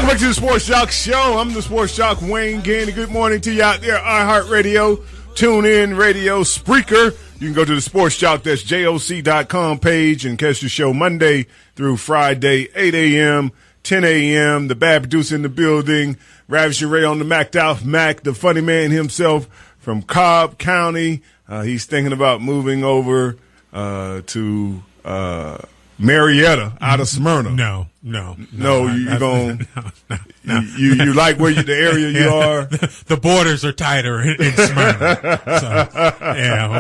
Welcome back to the Sports Jock Show. I'm the Sports Jock, Wayne Gandy. Good morning to you out there. iHeartRadio, TuneIn Radio, Spreaker. You can go to the sportsjock, that's JOC.com page and catch the show Monday through Friday, 8 a.m., 10 a.m. The bad producer in the building, Ravishing Ray on the Macked Out Mac, the funny man himself from Cobb County. He's thinking about moving over to Marietta out of Smyrna. No. You're going. You like where the area you are. The borders are tighter in Smyrna. So yeah,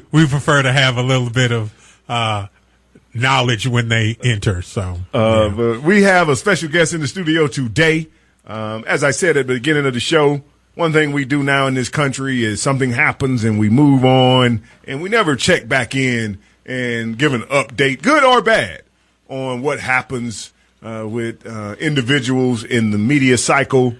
we prefer to have a little bit of knowledge when they enter. So, but we have a special guest in the studio today. As I said at the beginning of the show, one thing we do now in this country is something happens and we move on, and we never check back in and give an update, good or bad, on what happens with individuals in the media cycle.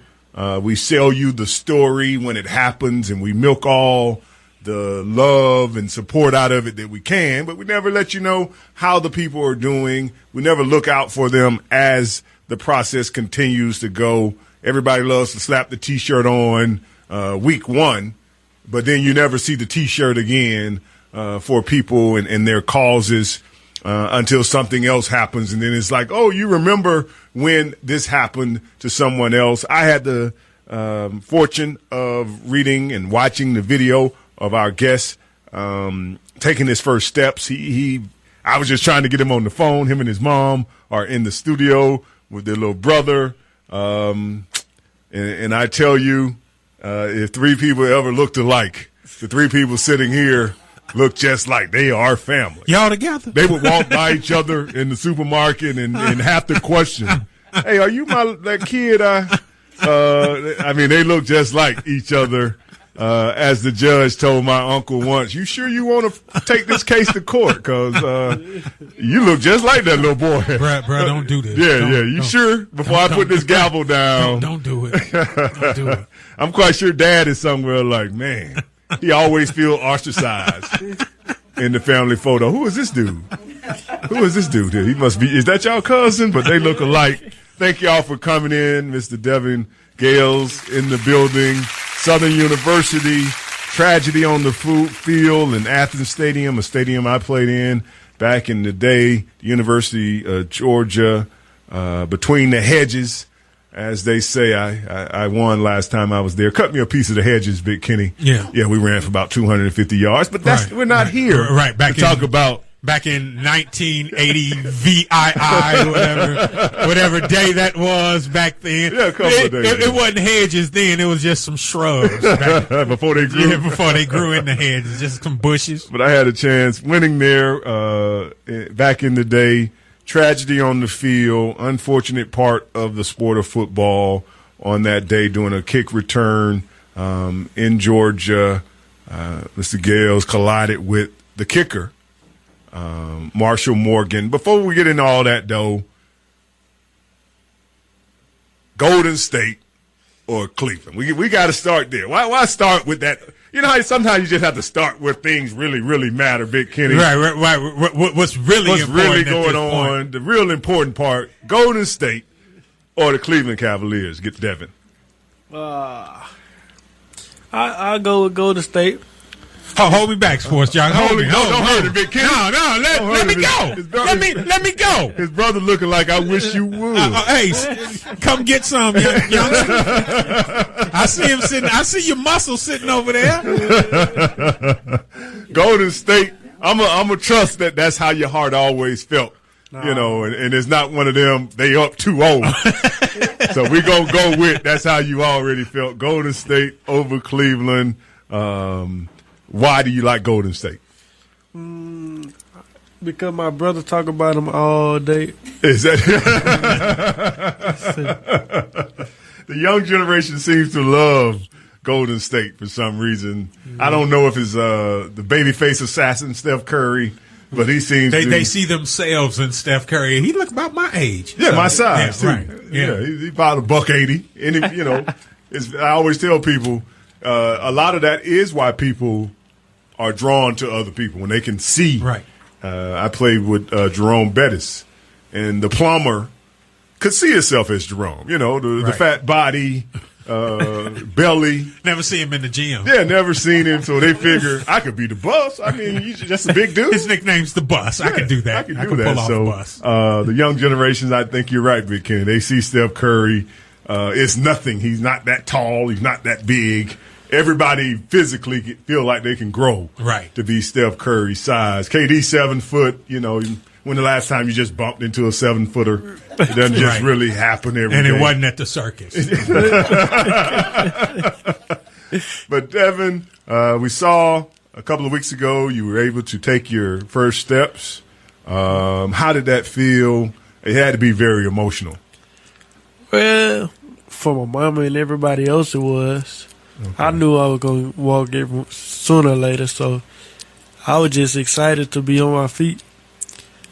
We sell you the story when it happens, and we milk all the love and support out of it that we can, but we never let you know how the people are doing. We never look out for them as the process continues to go. Everybody loves to slap the T-shirt on week one, but then you never see the T-shirt again for people and their causes until something else happens. And then it's like, oh, you remember when this happened to someone else. I had the fortune of reading and watching the video of our guest taking his first steps. I was just trying to get him on the phone. Him and his mom are in the studio with their little brother. And I tell you, if three people ever looked alike, the three people sitting here look just like they are family. Y'all together? They would walk by each other in the supermarket and have to question, hey, are you that kid? I mean, they look just like each other. As the judge told my uncle once, you sure you want to take this case to court? Because you look just like that little boy. Bro, don't do this. Yeah. You sure? Before I put this gavel down. Don't do it. Don't do it. I'm quite sure Dad is somewhere like, man, he always feel ostracized in the family photo. Who is this dude? He must be, is that y'all cousin? But they look alike. Thank y'all for coming in. Mr. Devon Gales in the building. Southern University, tragedy on the field in Athens Stadium, a stadium I played in back in the day. The University of Georgia, between the hedges, as they say. I won last time I was there. Cut me a piece of the hedges, Big Kenny. Yeah, we ran for about 250 yards, but we're not here to talk about. Back in 1980 VII, whatever day that was back then. Yeah, a couple of days. It wasn't hedges then. It was just some shrubs. Before they grew. Yeah, before they grew in the hedges, just some bushes. But I had a chance winning there back in the day. Tragedy on the field, unfortunate part of the sport of football on that day, doing a kick return in Georgia. Mr. Gales collided with the kicker. Marshall Morgan. Before we get into all that, though, Golden State or Cleveland? We got to start there. Why start with that? You know how sometimes you just have to start where things really, really matter, Big Kenny. Right. What's really going on? The real important part: Golden State or the Cleveland Cavaliers. Get Devin. I'll go with Golden State. Hold me back, Sports Jock. Hold me. Don't hurt it, Big Kenny. No. Let me go. Let me go. His brother looking like I wish you would. Hey, come get some, youngster. I see him sitting. I see your muscle sitting over there. Golden State. I'm a trust that's how your heart always felt. You know, and it's not one of them, they up 2-0. So we're going to go with that's how you already felt. Golden State over Cleveland. Why do you like Golden State? Because my brother talk about them all day. Is that the young generation seems to love Golden State for some reason. Mm-hmm. I don't know if it's the babyface assassin Steph Curry, but he seems they see themselves in Steph Curry. He look about my age. Yeah, so, my size too. Right. Yeah, he's about $180. And I always tell people a lot of that is why people are drawn to other people when they can see. Right. I played with Jerome Bettis, and the plumber could see himself as Jerome. You know, the fat body, belly. Never see him in the gym. Yeah, never seen him. So they figure I could be the bus. I mean, he's just a big dude. His nickname's the bus. I can do that. I can pull off so the bus. The young generations, I think you're right, Big Kenny. They see Steph Curry. It's nothing. He's not that tall. He's not that big. Everybody physically feel like they can grow to be Steph Curry's size. KD 7 foot. You know, when the last time you just bumped into a 7-footer? It doesn't just really happen every day. And it wasn't at the circus. But Devon, we saw a couple of weeks ago you were able to take your first steps. How did that feel? It had to be very emotional. Well, for my mama and everybody else, it was. Okay. I knew I was going to walk it sooner or later, so I was just excited to be on my feet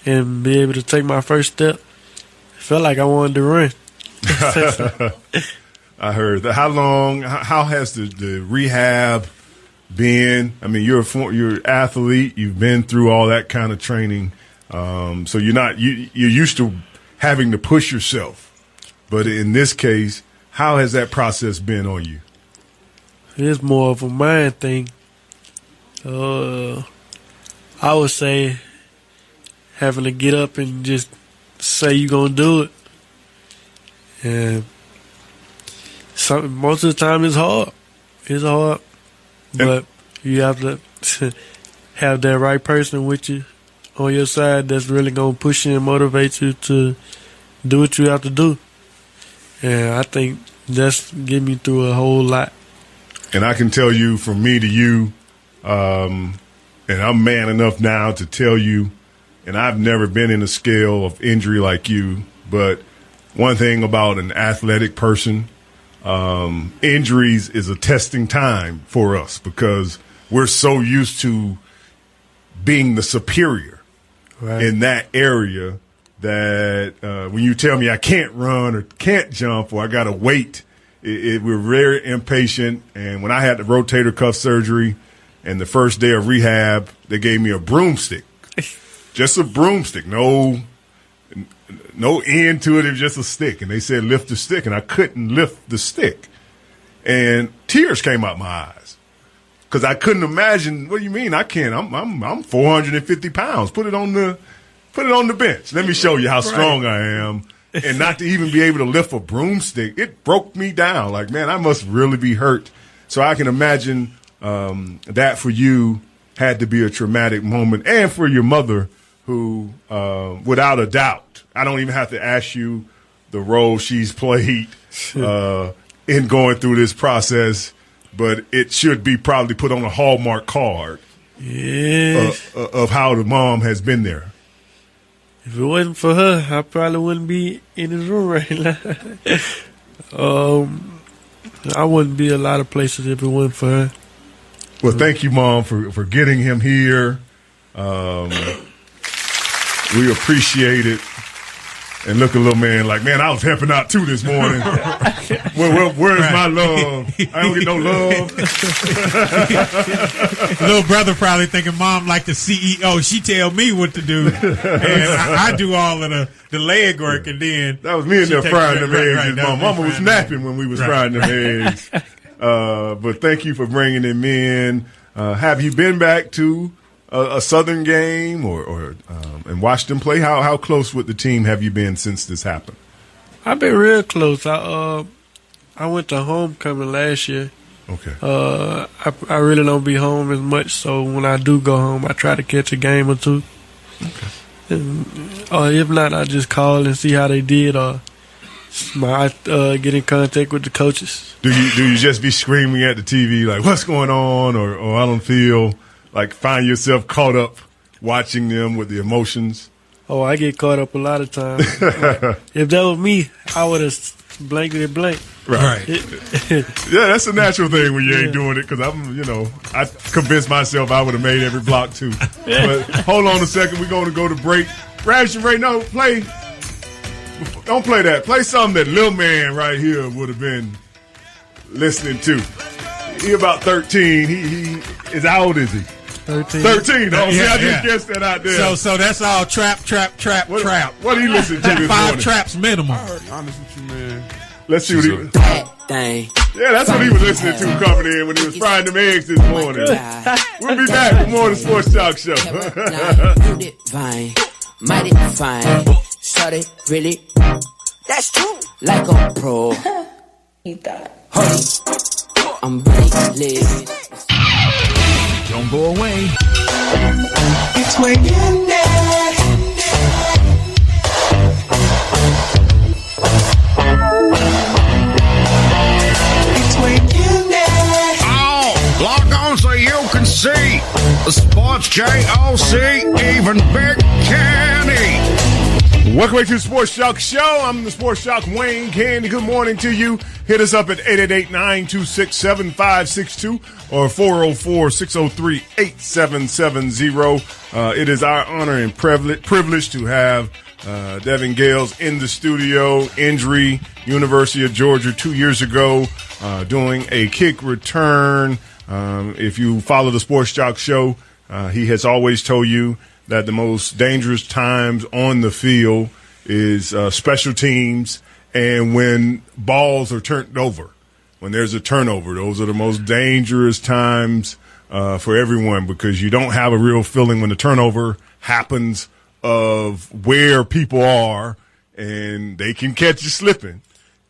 and be able to take my first step. Felt like I wanted to run. I heard that. How has the rehab been? I mean, you're an athlete. You've been through all that kind of training. So you're used to having to push yourself. But in this case, how has that process been on you? It's more of a mind thing. I would say having to get up and just say you're going to do it. And most of the time it's hard. It's hard. But you have to have that right person with you on your side that's really going to push you and motivate you to do what you have to do. And I think that's getting me through a whole lot. And I can tell you from me to you, and I'm man enough now to tell you, and I've never been in a scale of injury like you, but one thing about an athletic person, injuries is a testing time for us because we're so used to being the superior in that area that when you tell me I can't run or can't jump or I got to wait, we're very impatient. And when I had the rotator cuff surgery and the first day of rehab, they gave me a broomstick, just a broomstick, no end to it. It was just a stick. And they said, lift the stick. And I couldn't lift the stick. And tears came out my eyes because I couldn't imagine. What do you mean? I can't. I'm 450 pounds. Put it on the bench. Let me show you how strong I am. And not to even be able to lift a broomstick, it broke me down. Like, man, I must really be hurt. So I can imagine that for you had to be a traumatic moment, and for your mother, who, without a doubt, I don't even have to ask you the role she's played in going through this process, but it should be probably put on a Hallmark card of how the mom has been there. If it wasn't for her, I probably wouldn't be in this room right now. I wouldn't be a lot of places if it wasn't for her. Well, thank you, Mom, for getting him here. We appreciate it. And look at little man like, man, I was helping out too this morning. Where's my love? I don't get no love. Little brother probably thinking Mom like the CEO. She tell me what to do, and I do all of the leg work, and then that was me in there frying them eggs. My mama was napping when we was frying them eggs. But thank you for bringing him in. Have you been back to a Southern game or and watched them play? How close with the team have you been since this happened? I've been real close. I went to homecoming last year. Okay. I really don't be home as much, so when I do go home, I try to catch a game or two. Okay. And, if not, I just call and see how they did, or get in contact with the coaches. Do you just be screaming at the TV like, what's going on, or I don't feel like find yourself caught up watching them with the emotions? Oh, I get caught up a lot of times. If that was me, I would have blankety blank. Right. Yeah, that's a natural thing when you ain't doing it, because I convinced myself I would have made every block too. But hold on a second, we're going to go to break. Ration right now, don't play that. Play something that Lil Man right here would have been listening to. He about 13. He is, how old is he? 13. 13. Oh, see, Yeah, I just yeah. guessed that out there. So that's all trap. What are you listening to this 5 morning? traps minimum. Honest with you, man. Let's see what he was. Yeah, that's what he was listening to coming in when he was frying them eggs this morning. We'll be back with more of the Sports Talk Show. Divine, mighty fine. Started really. That's true. Like a pro. He thought. Honey, I'm really lit. Don't go away. It's waking day. It's waking day. Oh, log on so you can see the Sports JOC, even Big Candy. Welcome back to the Sports Talk Show. I'm the Sports Talk Wayne Candy. Good morning to you. Hit us up at 888-926-7562 or 404-603-8770. It is our honor and privilege to have Devon Gales in the studio. Injury, University of Georgia 2 years ago, doing a kick return. If you follow the Sports Talk Show, he has always told you that the most dangerous times on the field is special teams and when balls are turned over. When there's a turnover, those are the most dangerous times for everyone because you don't have a real feeling when the turnover happens of where people are and they can catch you slipping.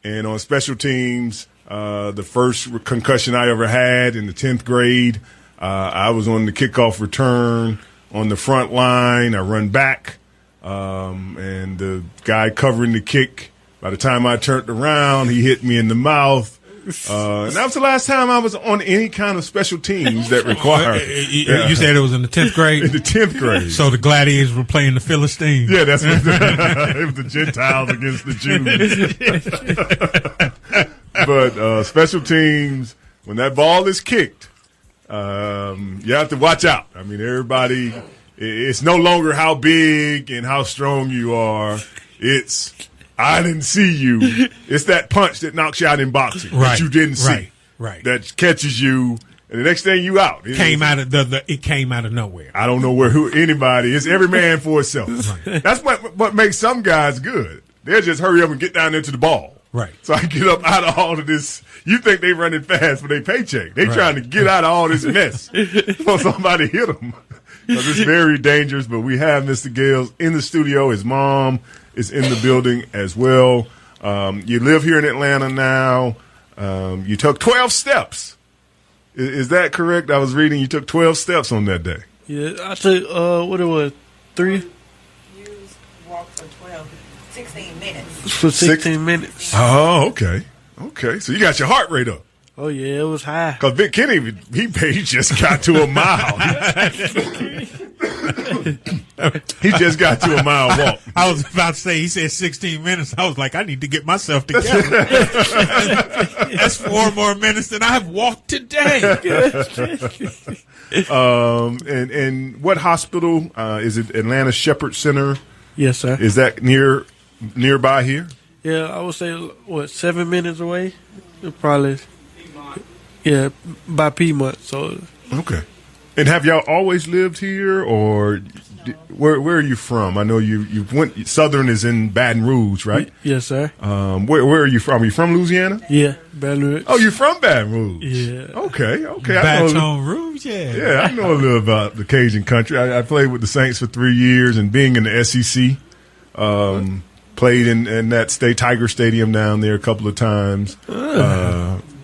And on special teams, the first concussion I ever had in the 10th grade, I was on the kickoff return on the front line. I run back, and the guy covering the kick, by the time I turned around, he hit me in the mouth. And that was the last time I was on any kind of special teams that required. You said it was in the 10th grade? In the 10th grade. So the Gladiators were playing the Philistines. Yeah, that's what it was the Gentiles against the Jews. But special teams, when that ball is kicked, you have to watch out. I mean, everybody, it's no longer how big and how strong you are. It's, I didn't see you. It's that punch that knocks you out in boxing that you didn't see. Right. That catches you, and the next thing you out. It came out of nowhere. I don't know who anybody. It's every man for itself. That's what makes some guys good. They'll just hurry up and get down into the ball. Right. So I get up out of all of this. You think they running fast for their paycheck. They trying to get out of all this mess before somebody hit them. Because it's very dangerous. But we have Mr. Gales in the studio. His mom is in the building as well. You live here in Atlanta now. You took 12 steps. Is that correct? I was reading you took 12 steps on that day. Yeah, I took, 3? You walked for 16 minutes. For 16 minutes. Oh, okay. Okay. So you got your heart rate up. Oh, yeah, it was high. Because Vic Kenny, he just got to a mile. He just got to a mile walk. I was about to say, he said 16 minutes. I was like, I need to get myself together. That's 4 more minutes than I've walked today. And what hospital? Is it Atlanta Shepherd Center? Yes, sir. Is that nearby here? Yeah, I would say, 7 minutes away? Probably. Yeah, by Piedmont. So. Okay. And have y'all always lived here, or where are you from? I know you went. Southern is in Baton Rouge, right? Yes, sir. Where are you from? Are you from Louisiana? Yeah, Baton Rouge. Oh, you're from Baton Rouge. Yeah. Okay. Baton Rouge, yeah. Yeah, I know a little about the Cajun country. I played with the Saints for 3 years, and being in the SEC, played in that Tiger Stadium down there a couple of times.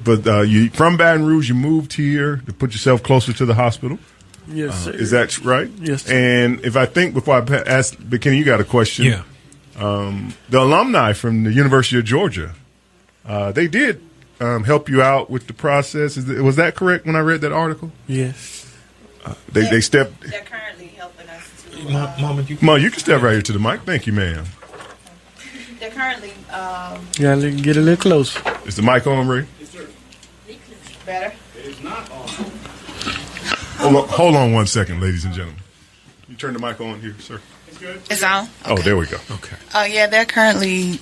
But you from Baton Rouge, you moved here to put yourself closer to the hospital. Yes, sir. Is that right? Yes, sir. And if I think before I ask, Kenny, you got a question. Yeah. The alumni from the University of Georgia, they did help you out with the process. Was that correct when I read that article? Yes. They stepped. They're currently helping us to. Mom, you can step right here to the mic. Thank you, ma'am. They're currently. Gotta get a little closer. Is the mic on, Ray? Better. Hold on 1 second, ladies and gentlemen. You turn the mic on here, sir. It's on? Oh, there we go. Okay. Yeah, they're currently,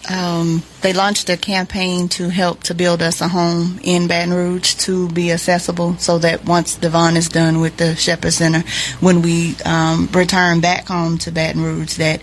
they launched a campaign to help to build us a home in Baton Rouge to be accessible so that once Devon is done with the Shepherd Center, when we return back home to Baton Rouge, that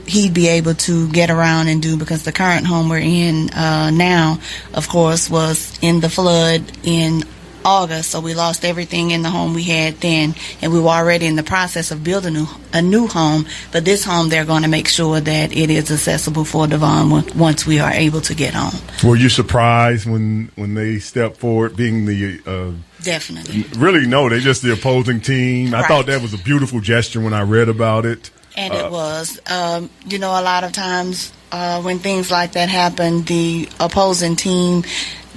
he'd be able to get around and do, because the current home we're in now, of course, was in the flood in August, so we lost everything in the home we had then, and we were already in the process of building a new home. But this home, they're going to make sure that it is accessible for Devon once we are able to get home. Were you surprised when they stepped forward, being the Definitely. really no, they're just the opposing team? I Right. thought that was a beautiful gesture when I read about it. And it was. A lot of times when things like that happen, the opposing team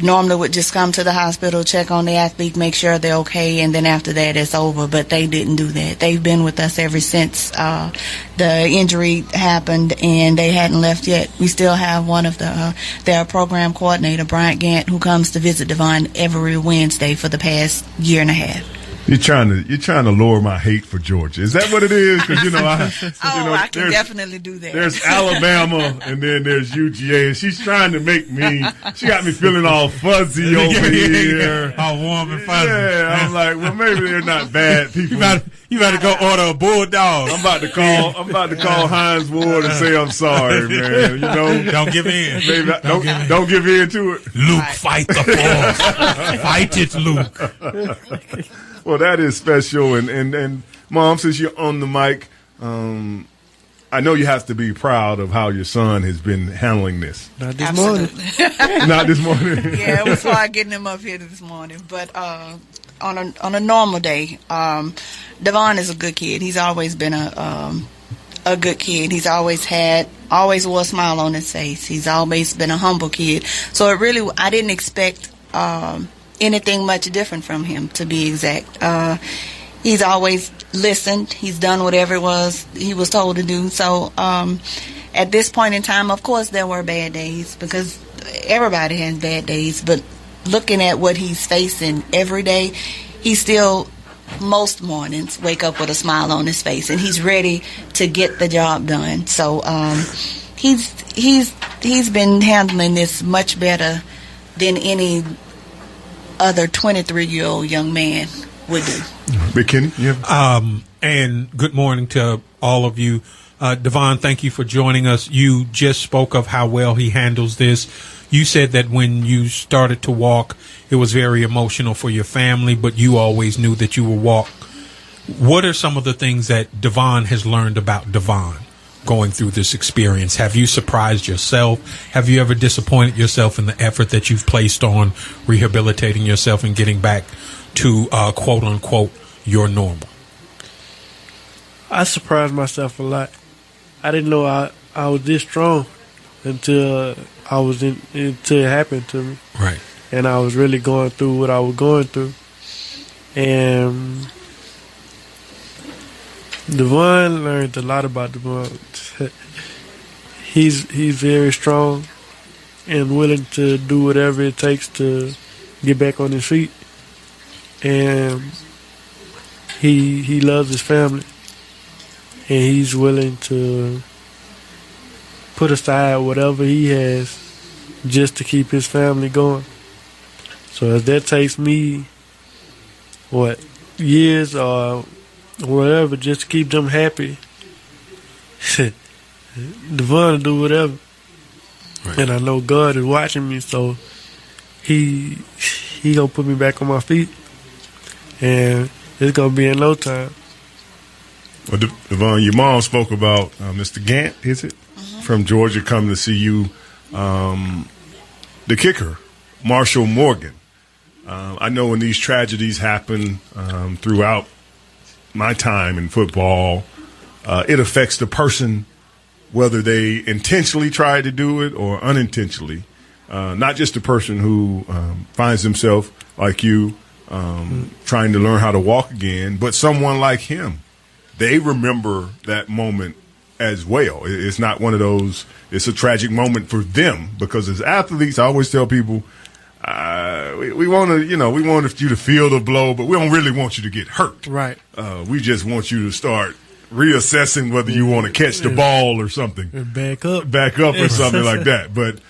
normally would just come to the hospital, check on the athlete, make sure they're okay, and then after that it's over. But they didn't do that. They've been with us ever since the injury happened, and they hadn't left yet. We still have one of their program coordinator, Bryant Gant, who comes to visit Devon every Wednesday for the past year and a half. You're trying to lower my hate for Georgia. Is that what it is? Because I can definitely do that. There's Alabama and then there's UGA, and she's trying to make me. She got me feeling all fuzzy over here. All warm and fuzzy. Yeah, I'm like, well, maybe they're not bad people. You better go order a bulldog. I'm about to call Heinz Ward and say I'm sorry, man. Don't give in. Maybe don't give in to it. Luke, fight the force. Fight it, Luke. Well, that is special, and Mom, since you're on the mic, I know you have to be proud of how your son has been handling this. Not this morning. Not this morning. Yeah, it was hard getting him up here this morning, but on a normal day, Devon is a good kid. He's always been a good kid. He's always wore a smile on his face. He's always been a humble kid. So I didn't expect anything much different from him, to be exact. He's always listened. He's done whatever it was he was told to do. So at this point in time, of course, there were bad days, because everybody has bad days. But looking at what he's facing every day, he still, most mornings, wake up with a smile on his face, and he's ready to get the job done. So he's been handling this much better than any other 23-year-old young man would do. Big Kenny, yeah. And good morning to all of you. Devon, thank you for joining us. You just spoke of how well he handles this. You said that when you started to walk, it was very emotional for your family, but you always knew that you would walk. What are some of the things that Devon has learned about Devon going through this experience? Have you surprised yourself? Have you ever disappointed yourself in the effort that you've placed on rehabilitating yourself and getting back to quote unquote your normal? I surprised myself a lot. I didn't know I was this strong until it happened to me. Right. And I was really going through what I was going through. And Devon learned a lot about Devon. He's very strong and willing to do whatever it takes to get back on his feet. And he loves his family. And he's willing to put aside whatever he has just to keep his family going. So if that takes me, years or whatever, just to keep them happy, Devon will do whatever. Right. And I know God is watching me, so he gonna put me back on my feet, and it's gonna be in no time. Well, Devon, your mom spoke about Mr. Gant, is it? Mm-hmm. From Georgia, coming to see you. The kicker, Marshall Morgan. I know when these tragedies happen throughout my time in football, it affects the person, whether they intentionally tried to do it or unintentionally. Not just the person who finds himself like you trying to learn how to walk again, but someone like him. They remember that moment as well. It's not one of those, it's a tragic moment for them, because as athletes, I always tell people, we want to, we want you to feel the blow, but we don't really want you to get hurt. Right. We just want you to start reassessing whether you want to catch the ball or something. Back up. Or something like that. But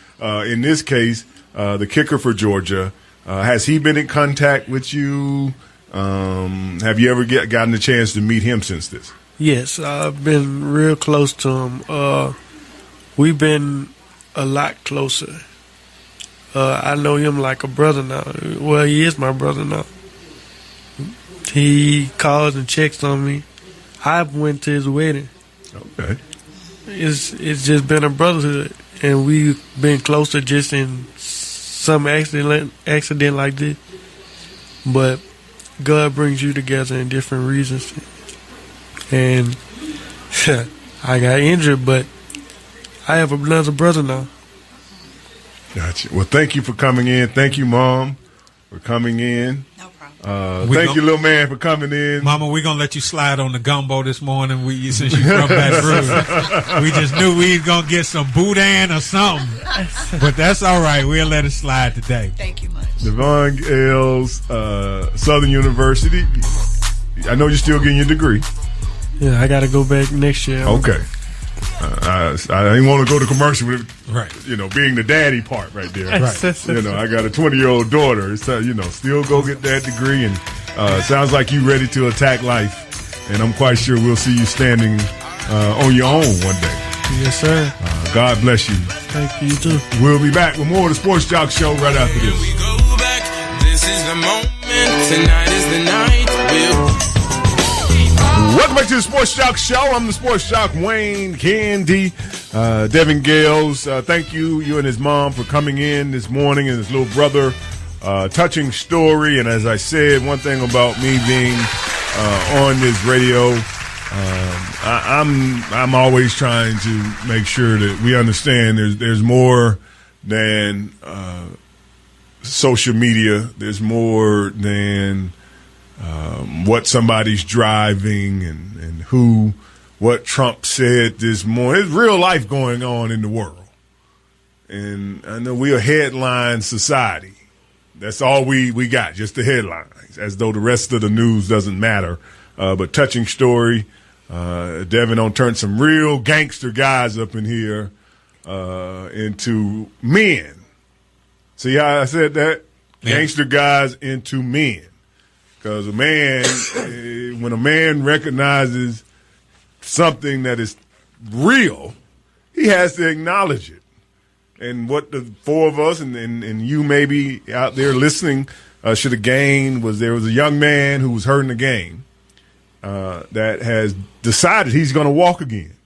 in this case, the kicker for Georgia, has he been in contact with you? Have you ever gotten a chance to meet him since this? Yes, I've been real close to him. We've been a lot closer. I know him like a brother now. Well, he is my brother now. He calls and checks on me. I went to his wedding. Okay. It's just been a brotherhood, and we've been closer just in some accident like this. But God brings you together in different reasons. And I got injured, but I have another brother now. Gotcha. Well, thank you for coming in. Thank you, Mom, for coming in. No problem. Thank you, little man, for coming in. Mama, we're going to let you slide on the gumbo this morning since you from Baton Rouge. We just knew we was going to get some boudin or something. But that's all right. We'll let it slide today. Thank you much. Devon Gales, Southern University. I know you're still getting your degree. Yeah, I got to go back next year. Okay. I didn't want to go to commercial with, Right. Being the daddy part right there. Right. I got a 20-year-old daughter. So, still go get that degree. And sounds like you ready to attack life. And I'm quite sure we'll see you standing on your own one day. Yes, sir. God bless you. Thank you, you too. We'll be back with more of the Sports Jock Show right after Here this. we go back. This is the moment. Tonight is the night. Welcome back to the Sports Jock Show. I'm the Sports Jock, Wayne Gandy, Devon Gales. Thank you and his mom for coming in this morning, and his little brother. Touching story. And as I said, one thing about me being on this radio, I'm always trying to make sure that we understand there's more than social media. There's more than what somebody's driving and what Trump said this morning. There's real life going on in the world. And I know we're a headline society. That's all we got, just the headlines, as though the rest of the news doesn't matter. But touching story. Devin on turned some real gangster guys up in here into men. See how I said that? Yeah. Gangster guys into men. Because when a man recognizes something that is real, he has to acknowledge it. And what the four of us and you maybe out there listening should have gained was there was a young man who was hurt in the game that has decided he's going to walk again.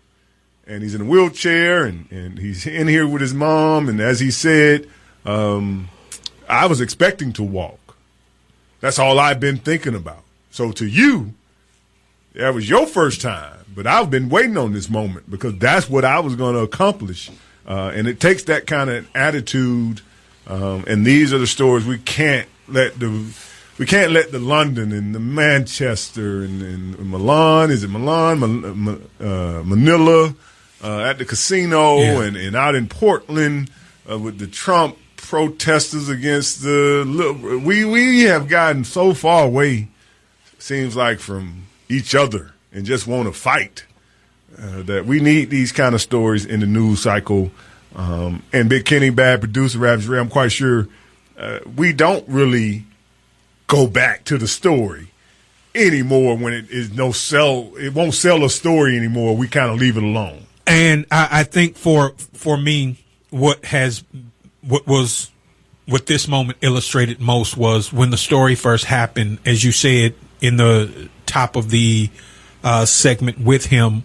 And he's in a wheelchair, and he's in here with his mom. And as he said, I was expecting to walk. That's all I've been thinking about. So to you, that was your first time. But I've been waiting on this moment because that's what I was going to accomplish. And it takes that kind of attitude. And these are the stories we can't let the London and the Manchester and Milan, is it Milan? Manila, at the casino, yeah. and out in Portland with the Trump protesters against we have gotten so far away, seems like, from each other and just want to fight, that we need these kind of stories in the news cycle. And Big Kenny, bad producer, Raps Ray, I'm quite sure we don't really go back to the story anymore when it won't sell a story anymore. We kind of leave it alone. And I think for me, what this moment illustrated most was when the story first happened, as you said in the top of the segment with him,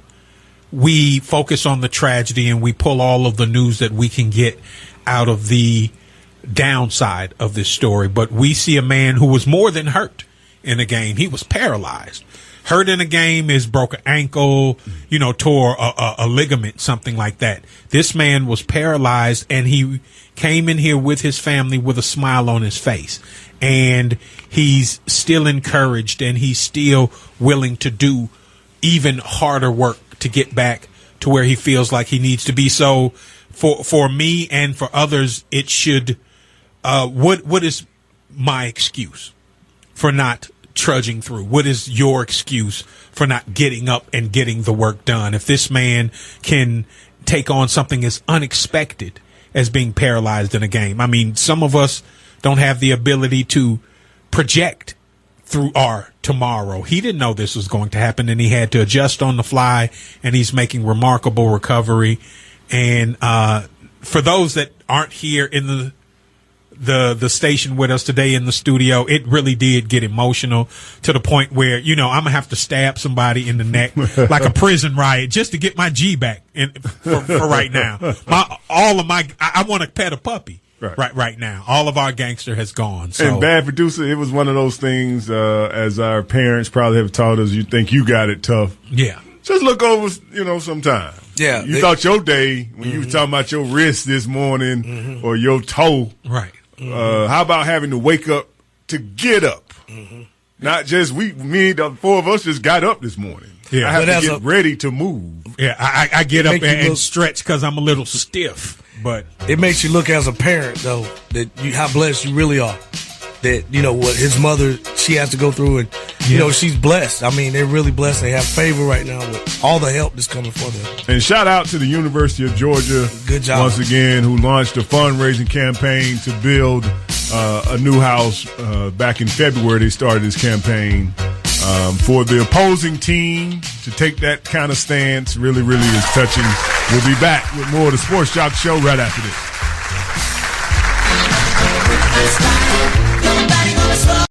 we focus on the tragedy and we pull all of the news that we can get out of the downside of this story. But we see a man who was more than hurt in a game. He was paralyzed. Hurt in a game is broke an ankle, tore a ligament, something like that. This man was paralyzed, and he came in here with his family with a smile on his face. And he's still encouraged, and he's still willing to do even harder work to get back to where he feels like he needs to be. So for me and for others, it should what is my excuse for not trudging through? What is your excuse for not getting up and getting the work done? If this man can take on something as unexpected as being paralyzed in a game. I mean, some of us don't have the ability to project through our tomorrow. He didn't know this was going to happen, and he had to adjust on the fly, and he's making remarkable recovery. And for those that aren't here in the station with us today in the studio, it really did get emotional to the point where, I'm going to have to stab somebody in the neck like a prison riot just to get my G back for right now. I want to pet a puppy right now. All of our gangster has gone. So. And Bad Producer, it was one of those things, as our parents probably have taught us, you think you got it tough. Yeah. Just look over, sometime. Yeah. You thought your day, when you were talking about your wrist this morning or your toe. Right. How about having to wake up to get up? Not just the four of us just got up this morning. Yeah. I have to get ready to move. Yeah, I get up and stretch because I'm a little stiff. But it makes you look as a parent, though, that how blessed you really are. That, what his mother, she has to go through, and, she's blessed. I mean, they're really blessed. They have favor right now with all the help that's coming for them. And shout out to the University of Georgia, good job, once again, who launched a fundraising campaign to build a new house. Back in February, they started this campaign for the opposing team to take that kind of stance. Really, really is touching. We'll be back with more of the Sports Jock Show right after this. Nobody gonna slow